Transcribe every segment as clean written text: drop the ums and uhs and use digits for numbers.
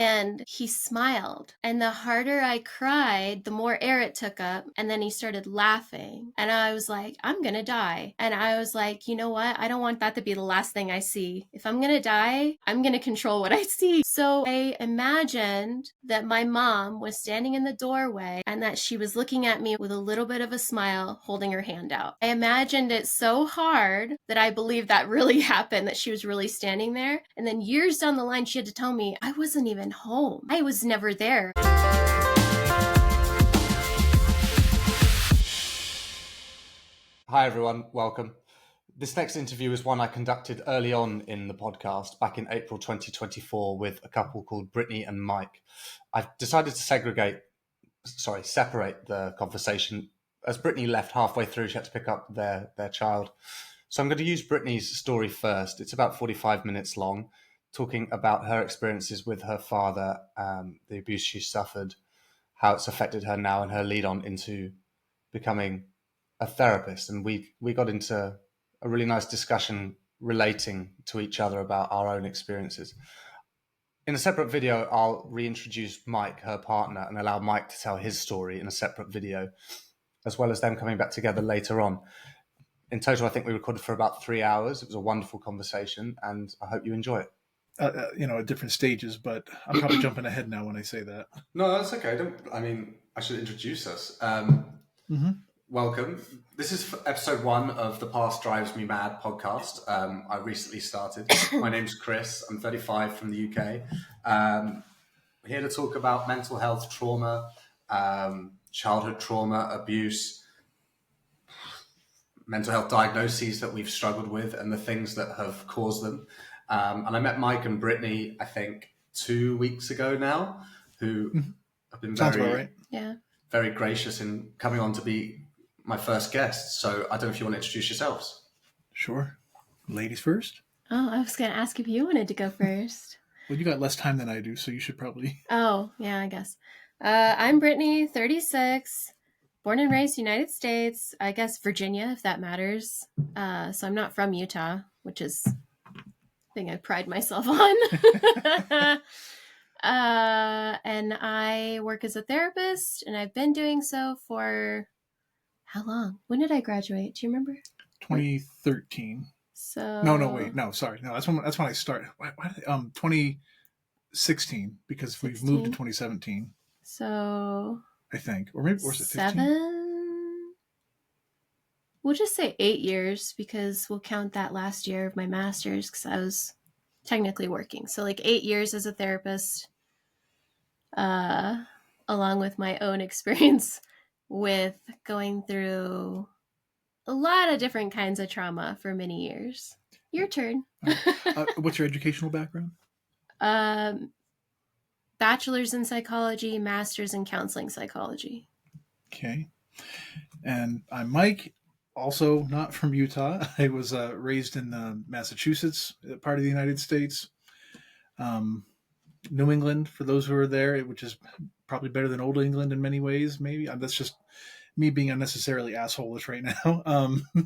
And he smiled. And the harder I cried, the more air it took up. And then he started laughing. And I was like, I'm going to die. And I was like, you know what? I don't want that to be the last thing I see. If I'm going to die, I'm going to control what I see. So I imagined that my mom was standing in the doorway and that she was looking at me with a little bit of a smile, holding her hand out. I imagined it so hard that I believed that really happened, that she was really standing there. And then years down the line, she had to tell me I wasn't even home. I was never there. Hi everyone, welcome. This next interview is one I conducted early on in the podcast back in April 2024 with a couple called Brittany and Mike. I've decided to separate the conversation. As Brittany left halfway through, she had to pick up their child. So I'm going to use Brittany's story first. It's about 45 minutes long, talking about her experiences with her father, the abuse she suffered, how it's affected her now, and her lead on into becoming a therapist. And we got into a really nice discussion relating to each other about our own experiences. In a separate video, I'll reintroduce Mike, her partner, and allow Mike to tell his story in a separate video, as well as them coming back together later on. In total, I think we recorded for about 3 hours. It was a wonderful conversation, and I hope you enjoy it. At different stages, but I'm probably jumping ahead now when I say that. No, that's okay. I should introduce us. Welcome. This is episode 1 of the Past Drives Me Mad podcast. I recently started. My name's Chris. I'm 35 from the UK. I'm here to talk about mental health trauma, childhood trauma, abuse, mental health diagnoses that we've struggled with and the things that have caused them. And I met Mike and Brittany, I think, 2 weeks ago now, who have been very gracious in coming on to be my first guest. So I don't know if you want to introduce yourselves. Sure. Ladies first. Oh, I was going to ask if you wanted to go first. Well, you got less time than I do, so you should probably... Oh, yeah, I guess. I'm Brittany, 36, born and raised United States, I guess Virginia, if that matters. So I'm not from Utah, which is a thing I pride myself on. And I work as a therapist, and I've been doing so for how long? When did I graduate? Do you remember? 2013. So Sorry. No, that's when I started. Why 2016, because 16? We've moved to 2017. So I think, or maybe was it 15? 7? We'll just say 8 years, because we'll count that last year of my master's because I was technically working. So like 8 years as a therapist, along with my own experience with going through a lot of different kinds of trauma for many years. Your turn. What's your educational background? Bachelor's in psychology, master's in counseling psychology. Okay. And I'm Mike, also not from Utah. I was raised in Massachusetts, part of the United States. New England, for those who are there, which is probably better than Old England in many ways, maybe. That's just me being unnecessarily asshole-ish right now.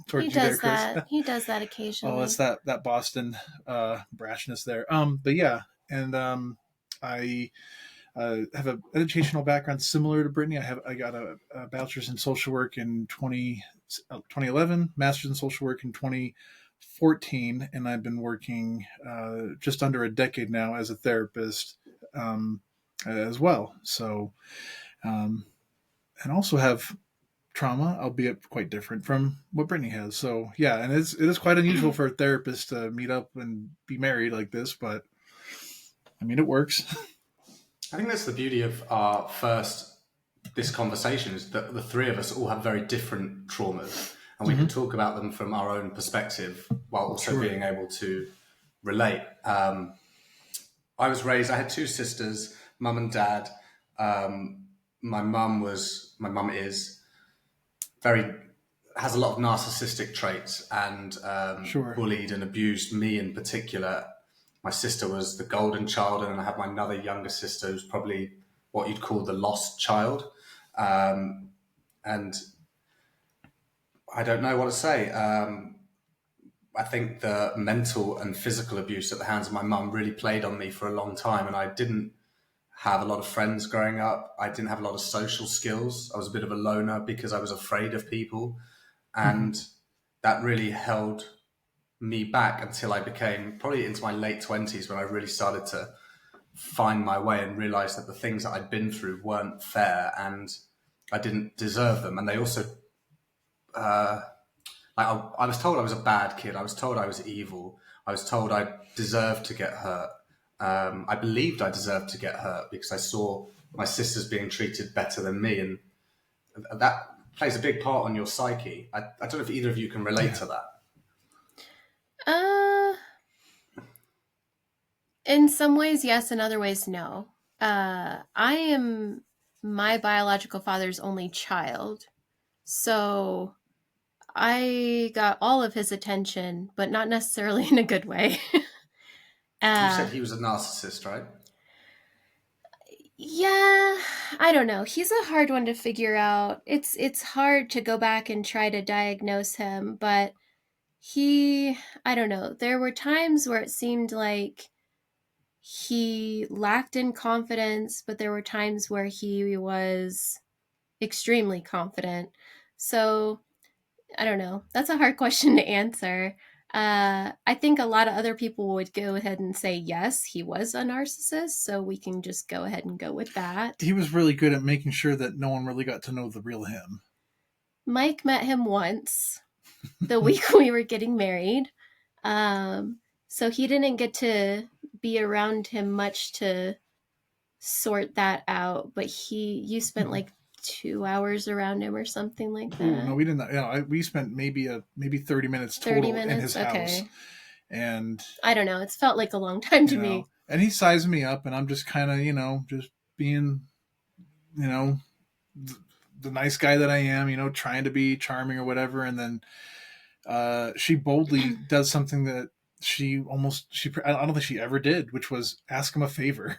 Towards you there, Chris. He does that occasionally. Oh, it's that Boston brashness there. But yeah, and I have an educational background similar to Brittany. I got a bachelor's in social work in 2011, master's in social work in 2014, and I've been working just under a decade now as a therapist as well. So, and also have trauma, albeit quite different from what Brittany has. So yeah, and it is quite unusual for a therapist to meet up and be married like this, but I mean, it works. I think that's the beauty of this conversation, is that the three of us all have very different traumas, and we can talk about them from our own perspective while also being able to relate. I had 2 sisters, mum and dad. My mum has a lot of narcissistic traits and bullied and abused me in particular. My sister was the golden child, and I had my another younger sister who's probably what you'd call the lost child. And I don't know what to say. I think the mental and physical abuse at the hands of my mum really played on me for a long time, and I didn't have a lot of friends growing up. I didn't have a lot of social skills. I was a bit of a loner because I was afraid of people. Mm-hmm. And that really held me back until I became probably into my late 20s, when I really started to find my way and realize that the things that I'd been through weren't fair and I didn't deserve them. And they also, I was told I was a bad kid. I was told I was evil. I was told I deserved to get hurt. I believed I deserved to get hurt because I saw my sisters being treated better than me. And that plays a big part on your psyche. I don't know if either of you can relate Yeah. to that. Uh, in some ways, yes. In other ways, no. I am my biological father's only child. So I got all of his attention, but not necessarily in a good way. You uh, said he was a narcissist, right? yeah, I don't know. He's a hard one to figure out. It's hard to go back and try to diagnose him, but I don't know. There were times where it seemed like he lacked in confidence, but there were times where he was extremely confident. So I don't know. That's a hard question to answer. I think a lot of other people would go ahead and say yes, he was a narcissist. So we can just go ahead and go with that. He was really good at making sure that no one really got to know the real him. Mike met him once the week we were getting married. So he didn't get to be around him much to sort that out, but you spent like 2 hours around him or something like Ooh, no, that. we didn't. We spent maybe 30 minutes 30 total in minutes? his house, Okay. and I don't know. It's felt like a long time to me. and he sized me up, and I'm just kind of just being you know the nice guy that I am, trying to be charming or whatever, and then she boldly does something that I don't think she ever did, which was ask him a favor,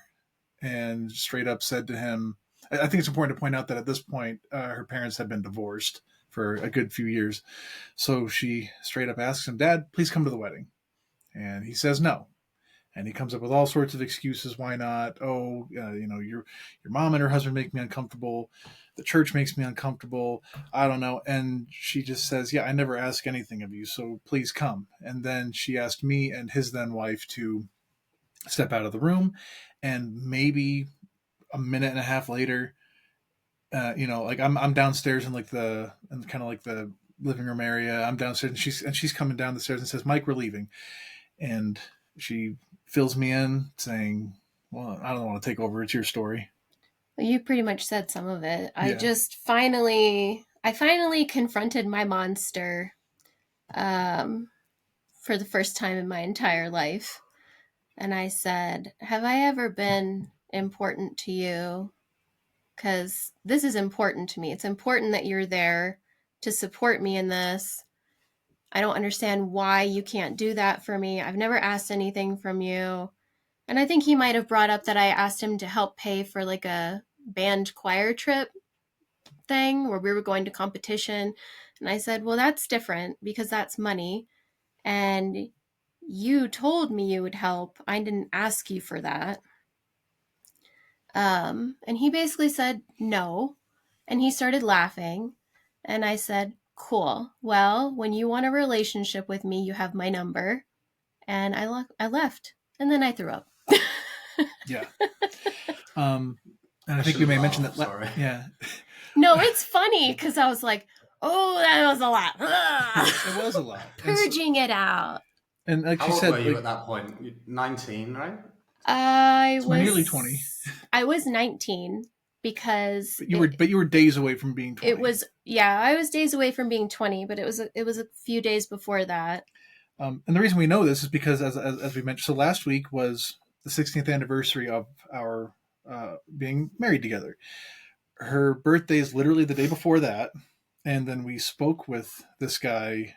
and straight up said to him, I think it's important to point out that at this point, her parents had been divorced for a good few years. So she straight up asks him, Dad, please come to the wedding. And he says no. And he comes up with all sorts of excuses. Why not? Oh, your mom and her husband make me uncomfortable. The church makes me uncomfortable. I don't know. And she just says, yeah, I never ask anything of you, so please come. And then she asked me and his then wife to step out of the room. And maybe a minute and a half later, like I'm downstairs in kind of like the living room area. I'm downstairs, and she's coming down the stairs and says, "Mike, we're leaving." And she fills me in, saying, "Well, I don't want to take over. It's your story." Well, you pretty much said some of it. Yeah. I finally confronted my monster, um, for the first time in my entire life. And I said, have I ever been important to you? Because this is important to me. It's important that you're there to support me in this. I don't understand why you can't do that for me. I've never asked anything from you. And I think he might have brought up that I asked him to help pay for like a band choir trip thing where we were going to competition. And I said, well, that's different because that's money. And you told me you would help. I didn't ask you for that. And he basically said no. And he started laughing. And I said, cool. Well, when you want a relationship with me, you have my number. And I left. And then I threw up. Yeah. And I think we shouldn't may mention laugh, that. sorry. Yeah. No, it's funny because I was like, oh, that was a lot. It was a lot. Purging it out. And like How she old said, were you at that point? 19, right? I was nearly 20. I was 19 because but you were days away from being 20. it was I was days away from being 20, but it was a few days before that. And the reason we know this is because, as we mentioned, so last week was the 16th anniversary of our being married together. Her birthday is literally the day before that, and then we spoke with this guy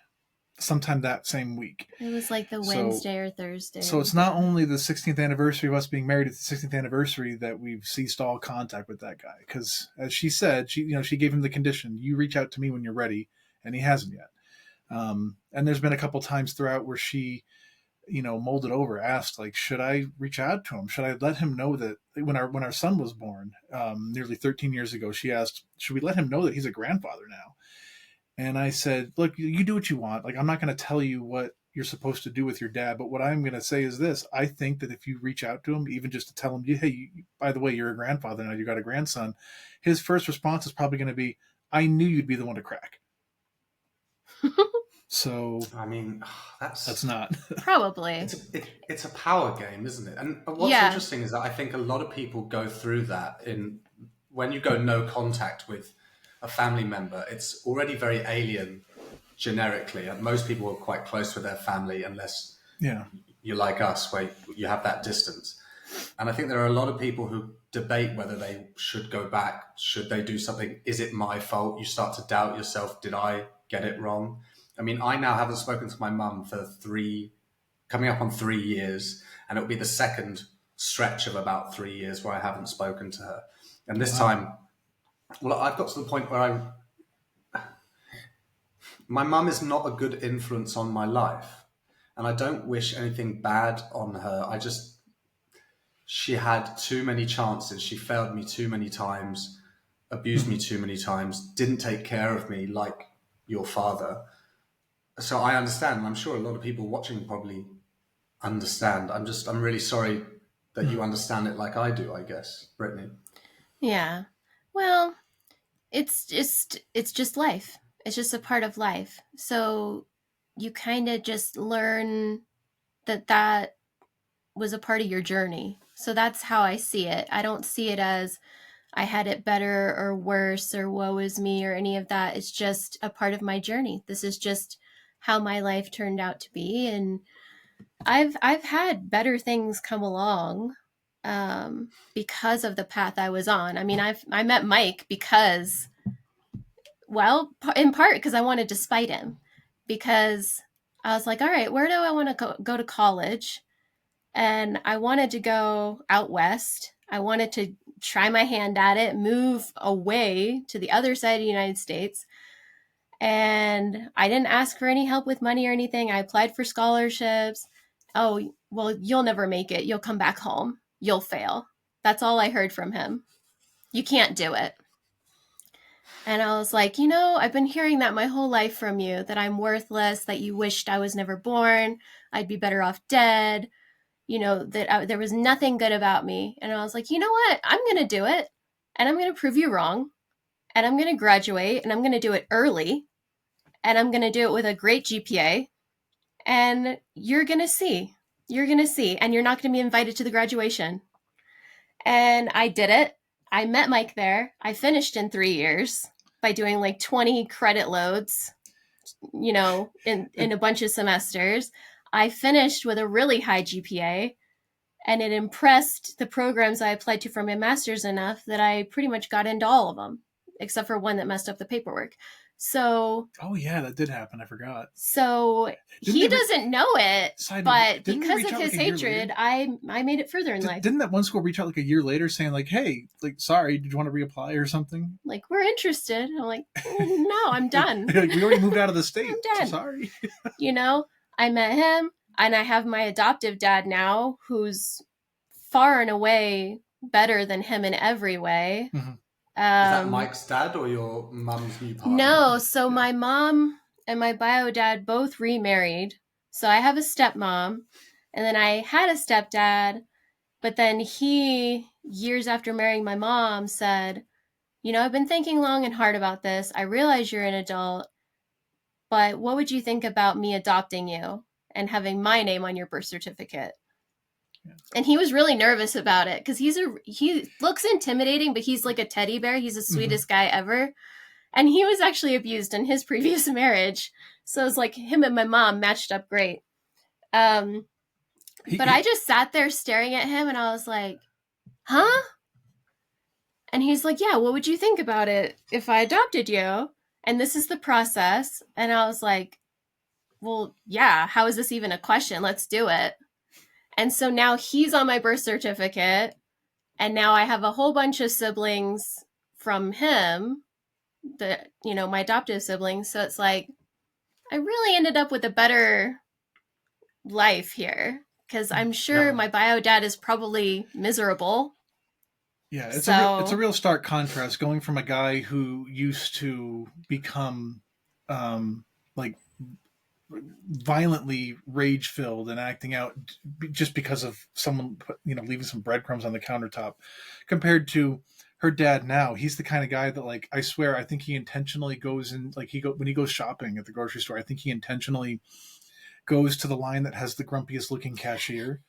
sometime that same week. It was like the Wednesday or Thursday. So it's not only the 16th anniversary of us being married, it's the 16th anniversary that we've ceased all contact with that guy. Because as she said, she gave him the condition, you reach out to me when you're ready, and he hasn't yet. And there's been a couple times throughout where she molded over, asked, like, should I reach out to him? Should I let him know that when our son was born, nearly 13 years ago, she asked, should we let him know that he's a grandfather now? And I said, look, you do what you want. Like, I'm not going to tell you what you're supposed to do with your dad. But what I'm going to say is this. I think that if you reach out to him, even just to tell him, hey, by the way, you're a grandfather now, you got a grandson, his first response is probably going to be, I knew you'd be the one to crack. So, I mean, that's not. Probably. It's a power game, isn't it? And what's interesting is that I think a lot of people go through that when you go no contact with a family member. It's already very alien generically, and most people are quite close with their family unless you're like us, where you have that distance. And I think there are a lot of people who debate whether they should go back. Should they do something? Is it my fault? You start to doubt yourself. Did I get it wrong? I mean, I now haven't spoken to my mum for coming up on 3 years, and it'll be the second stretch of about 3 years where I haven't spoken to her. And this time, well, I've got to the point where my mum is not a good influence on my life, and I don't wish anything bad on her. She had too many chances. She failed me too many times, abused me too many times, didn't take care of me like your father. So I understand, and I'm sure a lot of people watching probably understand. I'm really sorry that you understand it like I do, I guess, Brittany. Yeah. Well, it's just life. It's just a part of life. So you kind of just learn that was a part of your journey. So that's how I see it. I don't see it as I had it better or worse or woe is me or any of that. It's just a part of my journey. This is just how my life turned out to be, and I've had better things come along because of the path I was on. I mean, I met Mike because, well, in part because I wanted to spite him, because I was like, all right, where do I want to go to college? And I wanted to go out west. I wanted to try my hand at it, move away to the other side of the United States. And I didn't ask for any help with money or anything. I applied for scholarships. Oh, well, you'll never make it. You'll come back home. You'll fail. That's all I heard from him. You can't do it. And I was like, I've been hearing that my whole life from you, that I'm worthless, that you wished I was never born, I'd be better off dead, that there was nothing good about me. And I was like, you know what? I'm going to do it. And I'm going to prove you wrong. And I'm going to graduate, and I'm going to do it early. And I'm going to do it with a great GPA. And you're going to see. You're going to see. And you're not going to be invited to the graduation. And I did it. I met Mike there. I finished in 3 years by doing like 20 credit loads, in a bunch of semesters. I finished with a really high GPA, and it impressed the programs I applied to for my master's enough that I pretty much got into all of them, except for one that messed up the paperwork. So, oh yeah, that did happen. I forgot. So he doesn't know it, but because of his hatred, I made it further in life. Didn't that one school reach out like a year later saying like, "Hey, like, sorry, did you want to reapply or something?" Like, we're interested. I'm like, no, I'm done. Like, we already moved out of the state. I'm done. So sorry. I met him, and I have my adoptive dad now, who's far and away better than him in every way. Mm-hmm. Is that Mike's dad or your mum's new partner? No, so my mom and my bio dad both remarried. So I have a stepmom, and then I had a stepdad, but then he, years after marrying my mom, said, I've been thinking long and hard about this. I realize you're an adult, but what would you think about me adopting you and having my name on your birth certificate? Yeah. And he was really nervous about it because he looks intimidating, but he's like a teddy bear. He's the sweetest guy ever. And he was actually abused in his previous marriage. So it was like him and my mom matched up great. But I just sat there staring at him, and I was like, huh? And he's like, yeah, what would you think about it if I adopted you? And this is the process. And I was like, well, yeah, how is this even a question? Let's do it. And so now he's on my birth certificate, and now I have a whole bunch of siblings from him, my adoptive siblings. So it's like, I really ended up with a better life here, because I'm sure my bio dad is probably miserable. Yeah, it's a So real stark contrast going from a guy who used to become like violently rage filled and acting out just because of someone leaving some breadcrumbs on the countertop, compared to her dad now. He's the kind of guy that, like, I swear, I think he intentionally goes in, like, when he goes shopping at the grocery store, I think he intentionally goes to the line that has the grumpiest looking cashier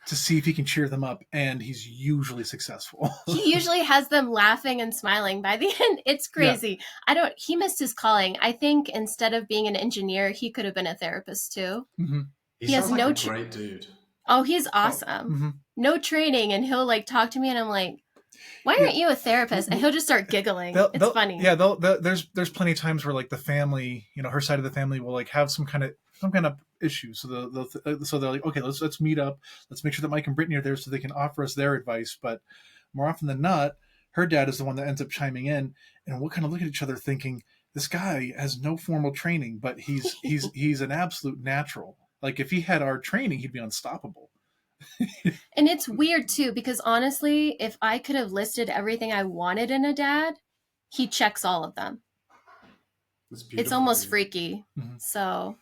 to see if he can cheer them up, and he's usually successful. he usually has them laughing and smiling by the end. It's Yeah. crazy. He missed his calling. I think instead of being an engineer, he could have been a therapist too. Mm-hmm. He He has sounds like no a great dude. Oh, he's Oh, awesome. mm-hmm. No training, and he'll like talk to me, and I'm like, why Yeah. aren't you a therapist? And he'll just start giggling. It's funny. Yeah, there's plenty of times where, like, the family, her side of the family will, like, have some kind of issue. So they're like, okay, let's meet up. Let's make sure that Mike and Brittany are there so they can offer us their advice. But more often than not, her dad is the one that ends up chiming in, and we'll kind of look at each other thinking, this guy has no formal training, but he's an absolute natural. Like, if he had our training, he'd be unstoppable. And it's weird too, because honestly, if I could have listed everything I wanted in a dad, he checks all of them. That's beautiful. It's almost freaky. Mm-hmm. So,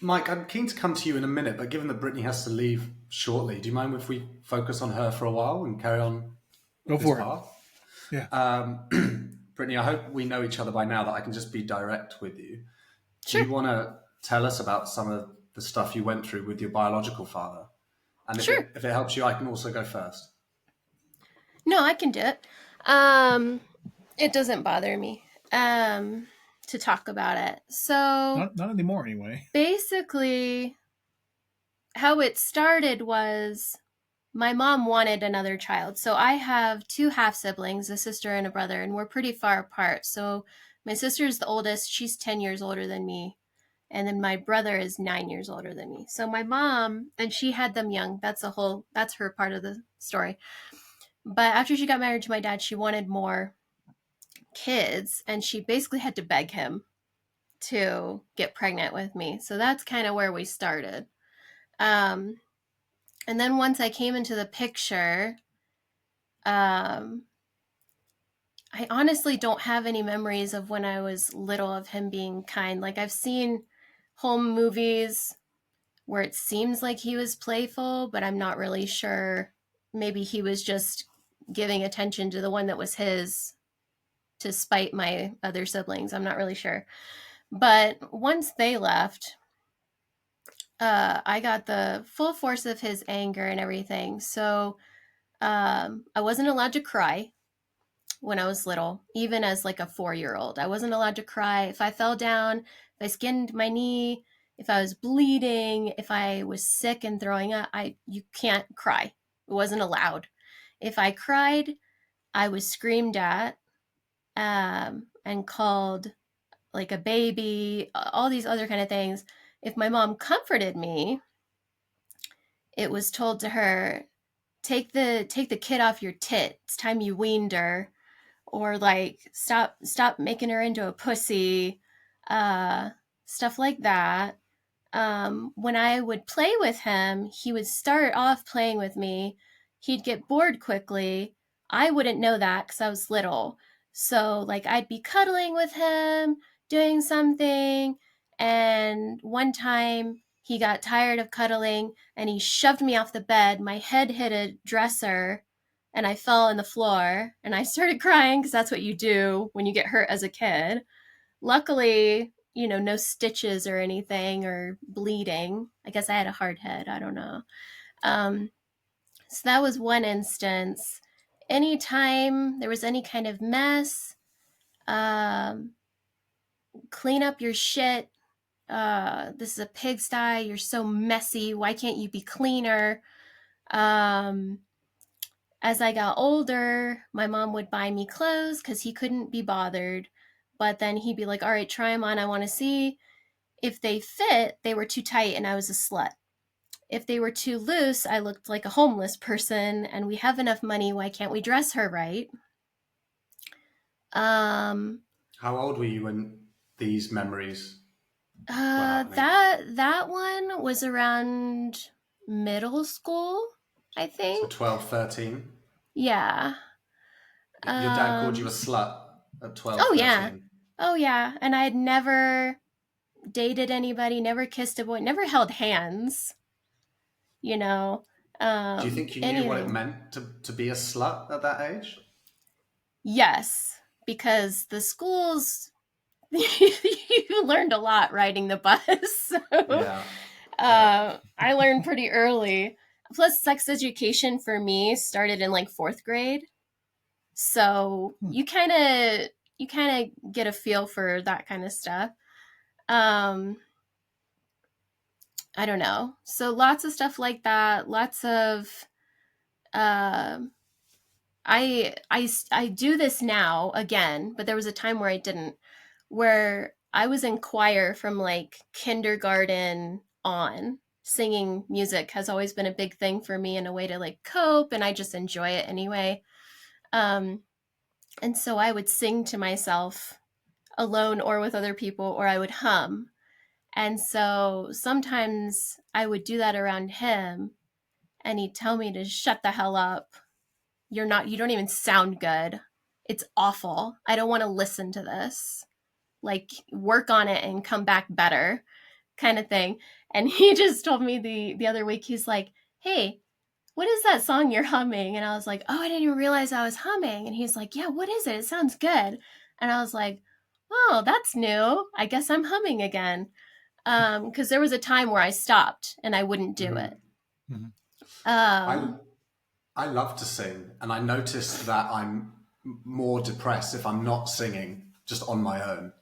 Mike, I'm keen to come to you in a minute, but given that Brittany has to leave shortly, do you mind if we focus on her for a while and carry on Go this for path? it. Yeah. Brittany, I hope we know each other by now, that I can just be direct with you. sure. Do you want to tell us about some of the stuff you went through with your biological father? And Sure. if it helps you, I can also go first. No, I can do it. It doesn't bother me to talk about it. So Not anymore, anyway. basically, how it started was my mom wanted another child. So I have two half siblings, a sister and a brother, and we're pretty far apart. So my sister's the oldest. She's 10 years older than me. And then my brother is 9 years older than me. So my mom, and she had them young. That's her part of the story. But after she got married to my dad, she wanted more kids, and she basically had to beg him to get pregnant with me. So that's kind of where we started. And then once I came into the picture, I honestly don't have any memories of when I was little of him being kind. Like, I've seen home movies where it seems like he was playful, but I'm not really sure. Maybe he was just giving attention to the one that was his to spite my other siblings. I'm not really sure. But once they left, I got the full force of his anger and everything. So I wasn't allowed to cry when I was little, even as like a 4-year-old. I wasn't allowed to cry. If I fell down, if I skinned my knee, if I was bleeding, if I was sick and throwing up, you can't cry. It wasn't allowed. If I cried, I was screamed at and called like a baby, all these other kind of things. If my mom comforted me, it was told to her, take the kid off your tit. It's time you weaned her. Or like stop making her into a pussy, stuff like that. When I would play with him, he would start off playing with me. He'd get bored quickly. I wouldn't know that because I was little. So like I'd be cuddling with him, doing something, and one time he got tired of cuddling and he shoved me off the bed. My head hit a dresser and I fell on the floor and I started crying because that's what you do when you get hurt as a kid. Luckily, no stitches or anything or bleeding. I guess I had a hard head. I don't know. So that was one instance. Anytime there was any kind of mess, um, clean up your shit. This is a pigsty. You're so messy. Why can't you be cleaner? As I got older, my mom would buy me clothes because he couldn't be bothered. But then he'd be like, all right, try them on. I want to see. If they fit, they were too tight and I was a slut. If they were too loose, I looked like a homeless person and we have enough money. Why can't we dress her right? How old were you when these memories were happening? That one was around middle school, I So think. 12, 13. Yeah. Your dad called you a Um, slut at 12, oh yeah. 13. Oh yeah. And I had never dated anybody, never kissed a boy, never held hands, you know, Do you think you knew what it anything. meant to be a slut at that age? Yes, because the schools, you learned a lot riding the bus. So Yeah. Yeah. I learned pretty early. Plus, sex education for me started in like fourth grade. So Hmm. you kind of get a feel for that kind of stuff. Um, I don't know. So lots of stuff like that. Lots of um I do this now again, but there was a time where I didn't, where I was in choir from like kindergarten on. Singing music has always been a big thing for me and a way to like cope, and I just enjoy it anyway. Um, and so I would sing to myself alone or with other people, or I would hum. And so sometimes I would do that around him, and he'd tell me to shut the hell up. You don't even sound good. It's awful. I don't want to listen to this. Like, work on it and come back better, kind of thing. And he just told me the other week, he's like, "Hey, what is that song you're humming?" And I was like, "Oh, I didn't even realize I was humming." And he's like, "Yeah, what is it? It sounds good." And I was like, "Oh, that's new. I guess I'm humming again." Because there was a time where I stopped and I wouldn't do Mm-hmm. it. Mhm. I Um, I love to sing, and I noticed that I'm more depressed if I'm not singing just on my own.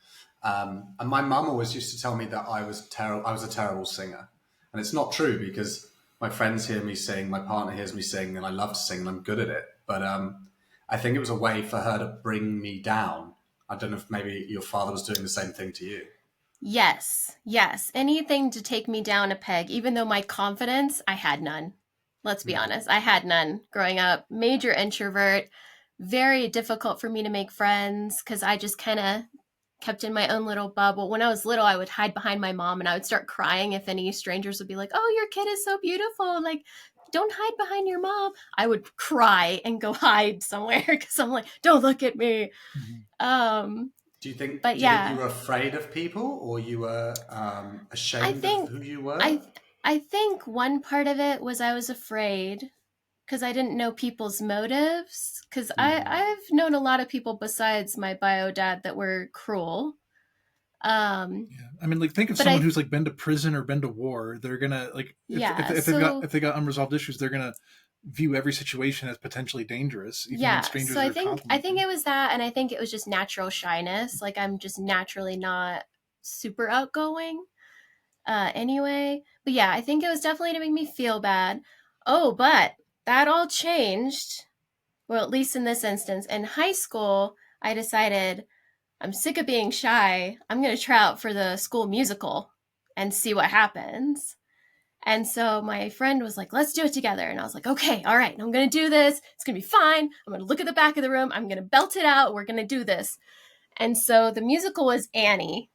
And my mum always used to tell me that I was terrible. I was a terrible singer, and it's not true because my friends hear me sing, my partner hears me sing, and I love to sing, and I'm good at it. But I think it was a way for her to bring me down. I don't know if maybe your father was doing the same thing to you. Yes, yes. Anything to take me down a peg, even though my confidence, I had none. Let's be Mm. honest. I had none growing up. Major introvert, very difficult for me to make friends because I just kind of kept in my own little bubble. When I was little, I would hide behind my mom and I would start crying if any strangers would be like, "Oh, your kid is so beautiful." Like, don't hide behind your mom. I would cry and go hide somewhere because I'm like, "Don't look at me." Mhm. Um, Do you think? but Do you think you yeah, were afraid of people, or you were I ashamed of think who you were? I I think one part of it was I was afraid because I didn't know people's motives. Because Mm. I've known a lot of people besides my bio dad that were cruel. Um, Yeah, I mean, like, think of but someone who's like been to prison or been to war. They're gonna, like, yeah, if they've got so unresolved issues, they're gonna view every situation as potentially dangerous, even when yeah, so strangers I are think I think complimenting. it was that, and I think it was just natural shyness. Like, I'm just naturally not super outgoing. Anyway. But yeah, I think it was definitely to make me feel bad. Oh, but that all changed. Well, at least in this instance. In high school, I decided I'm sick of being shy. I'm going to try out for the school musical and see what happens. And so my friend was like, "Let's do it together." And I was like, "Okay, all right, I'm going to do this. It's going to be fine. I'm going to look at the back of the room. I'm going to belt it out. We're going to do this." And so the musical was Annie.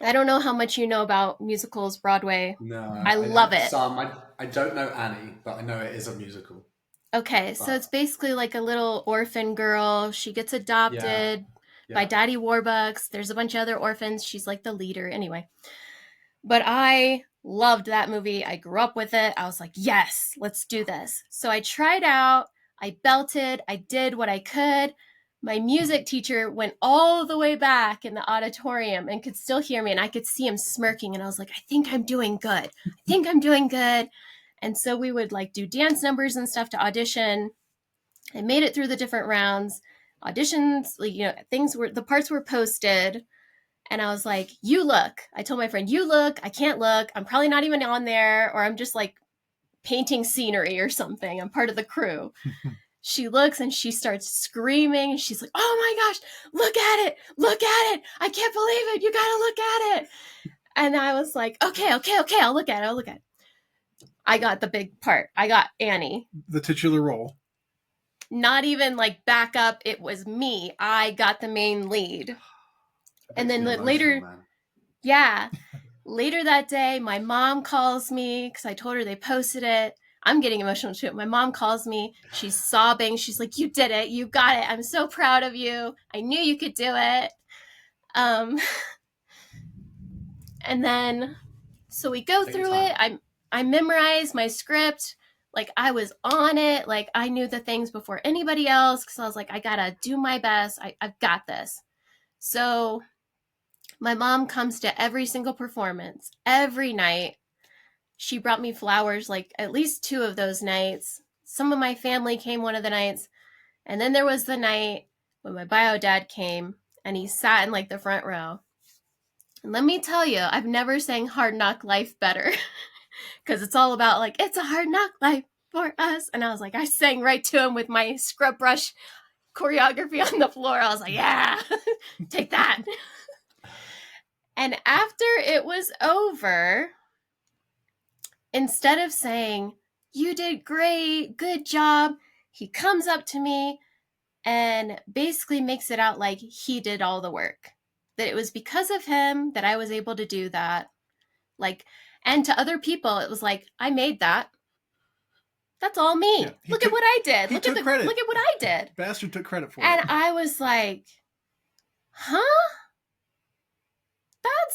I don't know how much you know about musicals, Broadway. No, I love it. some. I don't know Annie, but I know it is a musical. Okay, so it's But basically like a little orphan girl. She gets yeah, adopted by yeah. Daddy Warbucks. There's a bunch of other orphans. She's like the leader. Anyway, but I loved that movie. I grew up with it. I was like, yes, let's do this. So I tried out. I belted. I did what I could. My music teacher went all the way back in the auditorium and could still hear me. And I could see him smirking. And I was like, I think I'm doing good. I think I'm doing good. And so we would like do dance numbers and stuff to audition. I made it through the different rounds. Auditions, like, things were, the parts were posted, and I was like, "You look." I told my friend, "You look. I can't look. I'm probably not even on there, or I'm just like painting scenery or something. I'm part of the crew." She looks and she starts screaming. She's like, "Oh my gosh, look at it. Look at it. I can't believe it. You got to look at it." And I was like, "Okay, okay, okay. I'll look at it. I'll look at it." I got the big part. I got Annie. The titular role. Not even like backup. It was me. I got the main lead. It And makes then me emotional, later, man. yeah. Later that day, my mom calls me because I told her they posted it. I'm getting emotional too. My mom calls me. She's sobbing. She's like, "You did it. You got it. I'm so proud of you. I knew you could do it." Um, and then, so we go Take your through time. it. I memorized my script. Like, I was on it. Like, I knew the things before anybody else because I was like, I gotta do my best. I've got this. So my mom comes to every single performance, every night. She brought me flowers like at least 2 of those nights. Some of my family came one of the nights. And then there was the night when my bio dad came and he sat in like the front row. And let me tell you, I've never sang Hard Knock Life better because it's all about like, it's a hard knock life for us. And I was like, I sang right to him with my scrub brush choreography on the floor. I was like, yeah, take that. And after it was over, instead of saying, "You did great, good job," he comes up to me and basically makes it out like he did all the work. That it was because of him that I was able to do that. Like, and to other people, it was like, I made that. That's all me. Yeah, Look at what I did. He Look at took credit. Look at what I did. Bastard took credit for And it. I was like, huh?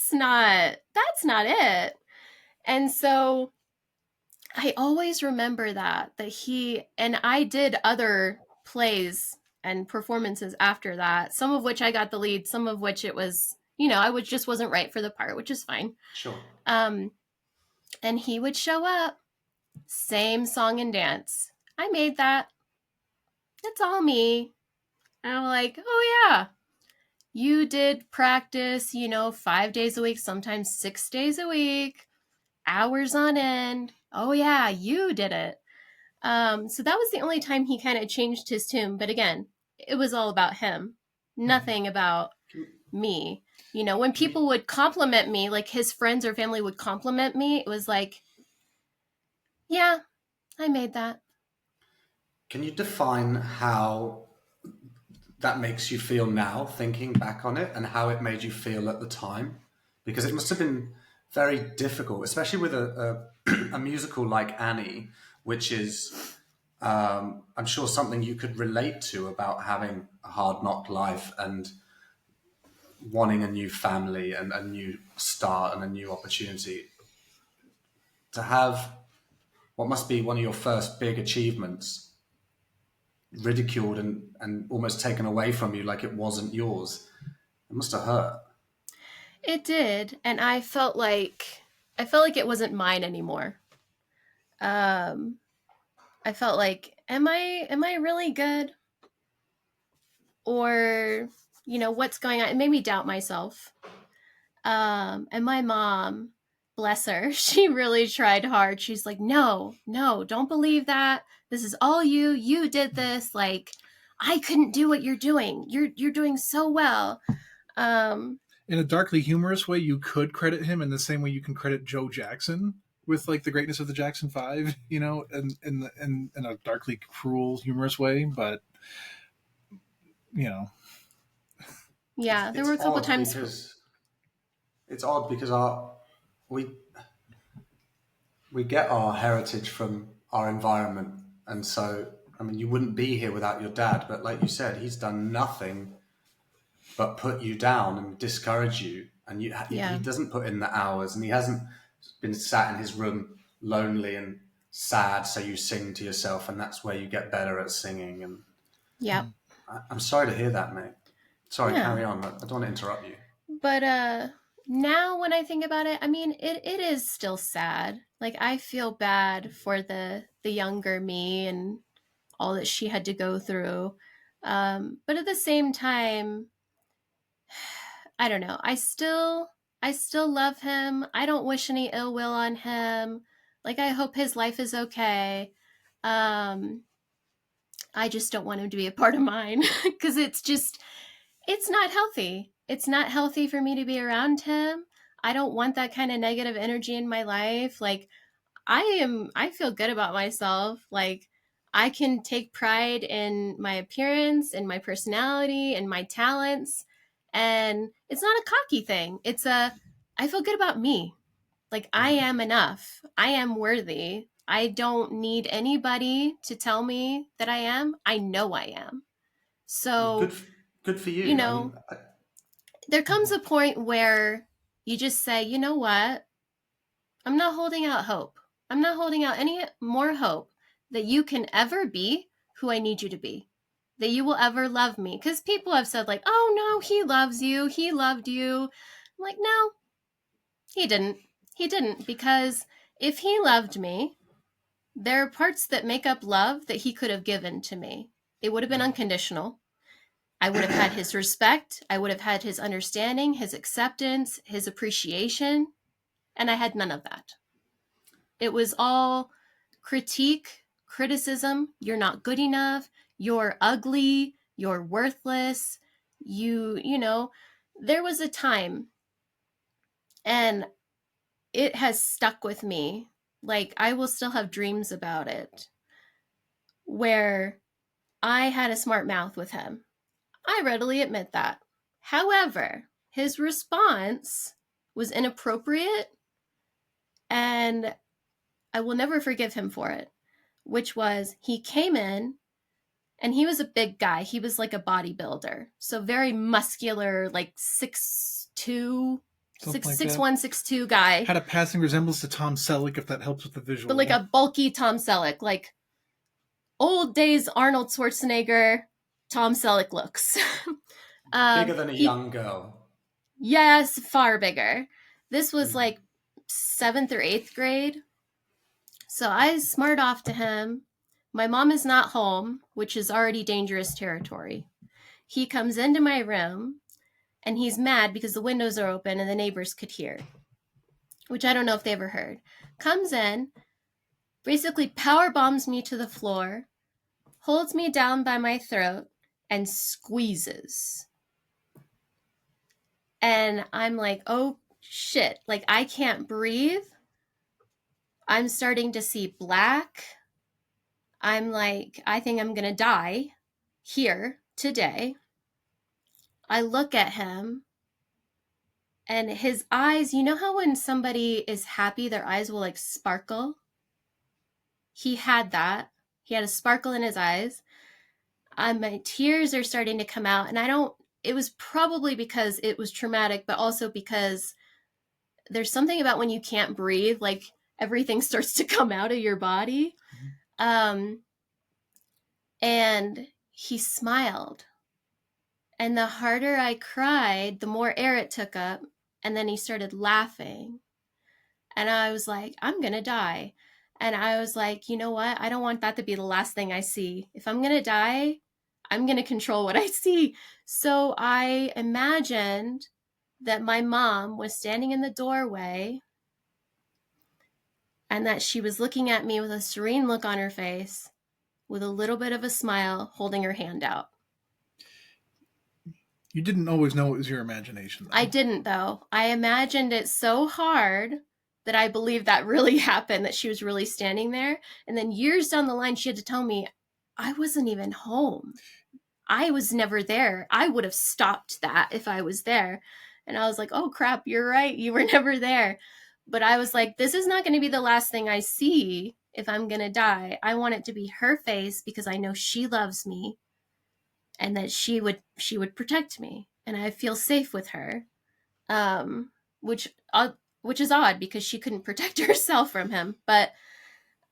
That's not it. And so I always remember that he, and I did other plays and performances after that, some of which I got the lead, some of which it was, I just wasn't right for the part, which is fine. Sure. And he would show up, same song and dance. I made that. It's all me. And I'm like, oh yeah, you did practice, 5 days a week, sometimes 6 days a week, hours on end. Oh yeah, you did it. So that was the only time he kind of changed his tune. But again, it was all about him, nothing about me. When people would compliment me, like his friends or family would compliment me, it was like, yeah, I made that. Can you define how that makes you feel now, thinking back on it, and how it made you feel at the time? Because it must have been very difficult, especially with a musical like Annie, which is, I'm sure, something you could relate to about having a hard knock life and wanting a new family and a new start and a new opportunity. To have what must be one of your first big achievements ridiculed and almost taken away from you like it wasn't yours, it must have hurt. It did, and I felt like it wasn't mine anymore. Um, I felt like, am I really good? Or, what's going on? It made me doubt myself. And my mom, bless her, she really tried hard. She's like, no, don't believe that. This is all you. You did this. Like, I couldn't do what you're doing. You're doing so well. In a darkly humorous way, you could credit him in the same way you can credit Joe Jackson with like the greatness of the Jackson Five, and in a darkly cruel, humorous way. But Yeah, there were a couple times. It's odd because we we get our heritage from our environment, and so I mean you wouldn't be here without your dad. But like you said, he's done nothing but put you down and discourage you, and he doesn't put in the hours, and he hasn't been sat in his room lonely and sad, so you sing to yourself, and that's where you get better at singing. And Yeah. I'm sorry to hear that, mate. Sorry, Yeah. carry on. I don't want to interrupt you. But now when I think about it, I mean, it is still sad. Like, I feel bad for the younger me and all that she had to go through. But at the same time, I don't know. I still love him. I don't wish any ill will on him. Like, I hope his life is okay. Um, I just don't want him to be a part of mine because it's not healthy. It's not healthy for me to be around him. I don't want that kind of negative energy in my life. Like, I feel good about myself. Like, I can take pride in my appearance and my personality and my talents. And it's not a cocky thing. I feel good about me. Like, I am enough. I am worthy. I don't need anybody to tell me that I am. I know I am. Well, So, good for you you. I know, mean, there comes a point where you just say, you know what? I'm not holding out hope. I'm not holding out any more hope that you can ever be who I need you to be, that you will ever love me. Because people have said, like, oh no, he loves you. He loved you. I'm like, no, he didn't. He didn't. Because if he loved me, there are parts that make up love that he could have given to me. It would have been unconditional. I would have had his respect. I would have had his understanding, his acceptance, his appreciation. And I had none of that. It was all critique, criticism. You're not good enough. You're ugly. You're worthless. You know, there was a time, and it has stuck with me. Like, I will still have dreams about it, where I had a smart mouth with him. I readily admit that. However, his response was inappropriate, and I will never forgive him for it, which was he came in and he was a big guy. He was like a bodybuilder. So very muscular, like 6'2", Something like 6'1", that. 6'2" guy. Had a passing resemblance to Tom Selleck, if that helps with the visual. But like a bulky Tom Selleck, like old days Arnold Schwarzenegger, Tom Selleck looks. bigger than a young girl. Yes, far bigger. This was like 7th or 8th grade. So I smart off to him. My mom is not home, which is already dangerous territory. He comes into my room and he's mad because the windows are open and the neighbors could hear, which I don't know if they ever heard. Comes in, basically power bombs me to the floor, holds me down by my throat, and squeezes. And I'm like, oh shit, like I can't breathe. I'm starting to see black. I'm like, I think I'm going to die here today. I look at him and his eyes, you know how when somebody is happy, their eyes will like sparkle? He had that. He had a sparkle in his eyes. My tears are starting to come out. And it was probably because it was traumatic, but also because there's something about when you can't breathe, like everything starts to come out of your body. And he smiled. And the harder I cried, the more air it took up. And then he started laughing. And I was like, I'm going to die. And I was like, you know what? I don't want that to be the last thing I see. If I'm going to die, I'm going to control what I see. So I imagined that my mom was standing in the doorway and that she was looking at me with a serene look on her face, with a little bit of a smile, holding her hand out. You didn't always know it was your imagination, though. I didn't, though. I imagined it so hard that I believed that really happened, that she was really standing there. And then years down the line, she had to tell me, I wasn't even home. I was never there. I would have stopped that if I was there. And I was like, oh crap, you're right. You were never there. But I was like, this is not going to be the last thing I see if I'm going to die. I want it to be her face because I know she loves me and that she would protect me. And I feel safe with her. Which is odd because she couldn't protect herself from him. But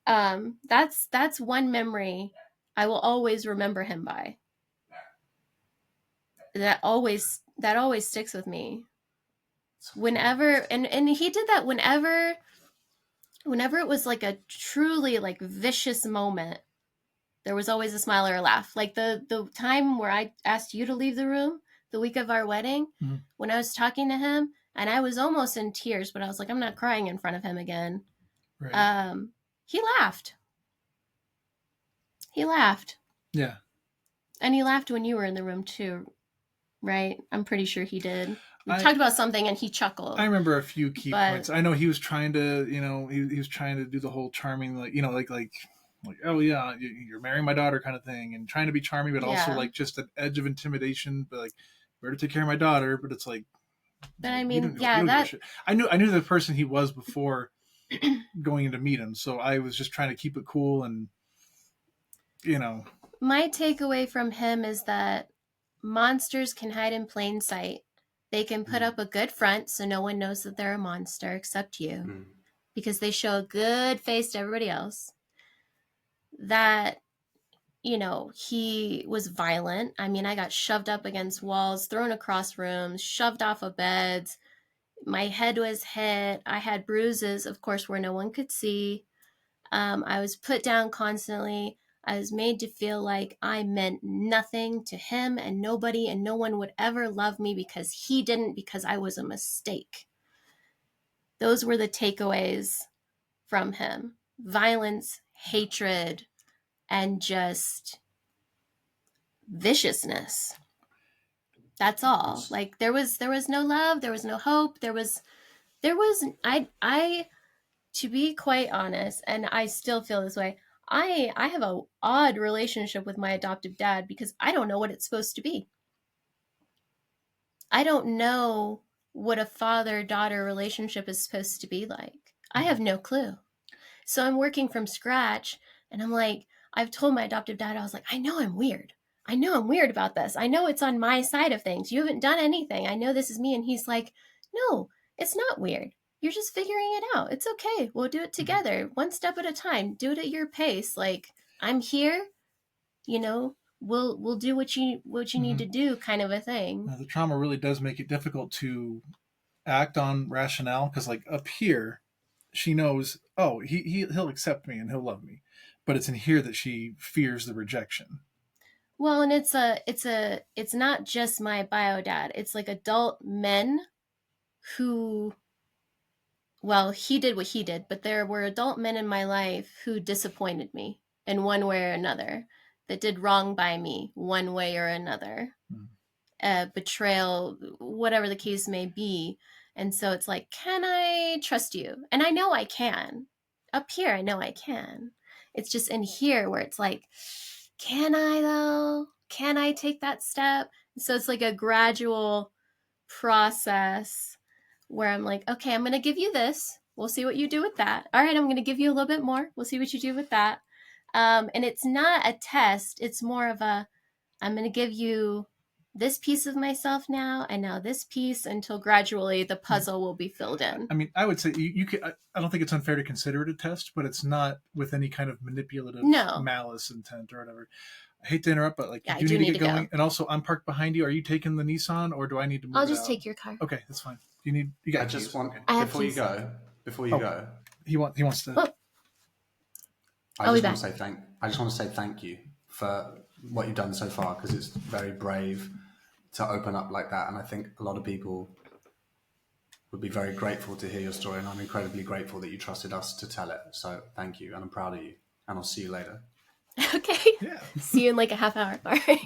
that's one memory I will always remember him by. That always sticks with me. Whenever and he did that whenever it was like a truly like vicious moment, there was always a smile or a laugh. Like the time where I asked you to leave the room the week of our wedding, when I was talking to him and I was almost in tears, but I was like, I'm not crying in front of him again. Right. He laughed. Yeah. And he laughed when you were in the room too, right? I'm pretty sure he did. We talked about something and he chuckled. I remember a few key points. I know he was trying to, he was trying to do the whole charming, like, oh yeah, you're marrying my daughter kind of thing, and trying to be charming, but also like just an edge of intimidation. But like, we're to take care of my daughter, but it's like, But I You mean, don't yeah, give a that shit. I knew the person he was before going in to meet him, so I was just trying to keep it cool and my takeaway from him is that monsters can hide in plain sight. They can put up a good front so no one knows that they're a monster except you, because they show a good face to everybody else. That, he was violent. I mean, I got shoved up against walls, thrown across rooms, shoved off of beds. My head was hit. I had bruises, of course, where no one could see. I was put down constantly. I was made to feel like I meant nothing to him and nobody, and no one would ever love me because he didn't, because I was a mistake. Those were the takeaways from him. Violence, hatred, and just viciousness. That's all. Like there was no love, there was no hope, I to be quite honest, and I still feel this way, I have a odd relationship with my adoptive dad because I don't know what it's supposed to be. I don't know what a father-daughter relationship is supposed to be like. I have no clue. So I'm working from scratch, and I'm like, I've told my adoptive dad, I was like, I know I'm weird. I know I'm weird about this. I know it's on my side of things. You haven't done anything. I know this is me. And he's like, no, it's not weird. You're just figuring it out. It's okay. We'll do it together, one step at a time. Do it at your pace. Like, I'm here, we'll do what you need to do, kind of a thing. Now, the trauma really does make it difficult to act on rationale, because like up here she knows, oh, he'll accept me and he'll love me, but it's in here that she fears the rejection. Well, and it's not just my bio dad. It's like adult men who, well, he did what he did, but there were adult men in my life who disappointed me in one way or another, that did wrong by me one way or another. Betrayal, whatever the case may be. And so it's like, can I trust you? And I know I can. Up here, I know I can. It's just in here where it's like, can I though? Can I take that step? So it's like a gradual process where I'm like, okay, I'm going to give you this. We'll see what you do with that. All right, I'm going to give you a little bit more. We'll see what you do with that. And it's not a test. It's more of a, I'm going to give you this piece of myself now, and now this piece, until gradually the puzzle will be filled in. I mean, I would say you can. I don't think it's unfair to consider it a test, but it's not with any kind of manipulative malice intent or whatever. I hate to interrupt, but like, yeah, you do need to get going. Go. And also, I'm parked behind you. Are you taking the Nissan, or do I need to move? I'll just take your car. Okay, that's fine. You got. I just want before you go. He wants to. Oh. I just want to say thank you for what you've done so far, because it's very brave to open up like that, and I think a lot of people would be very grateful to hear your story, and I'm incredibly grateful that you trusted us to tell it. So thank you, and I'm proud of you, and I'll see you later. Okay. Yeah. See you in like a half hour. All right.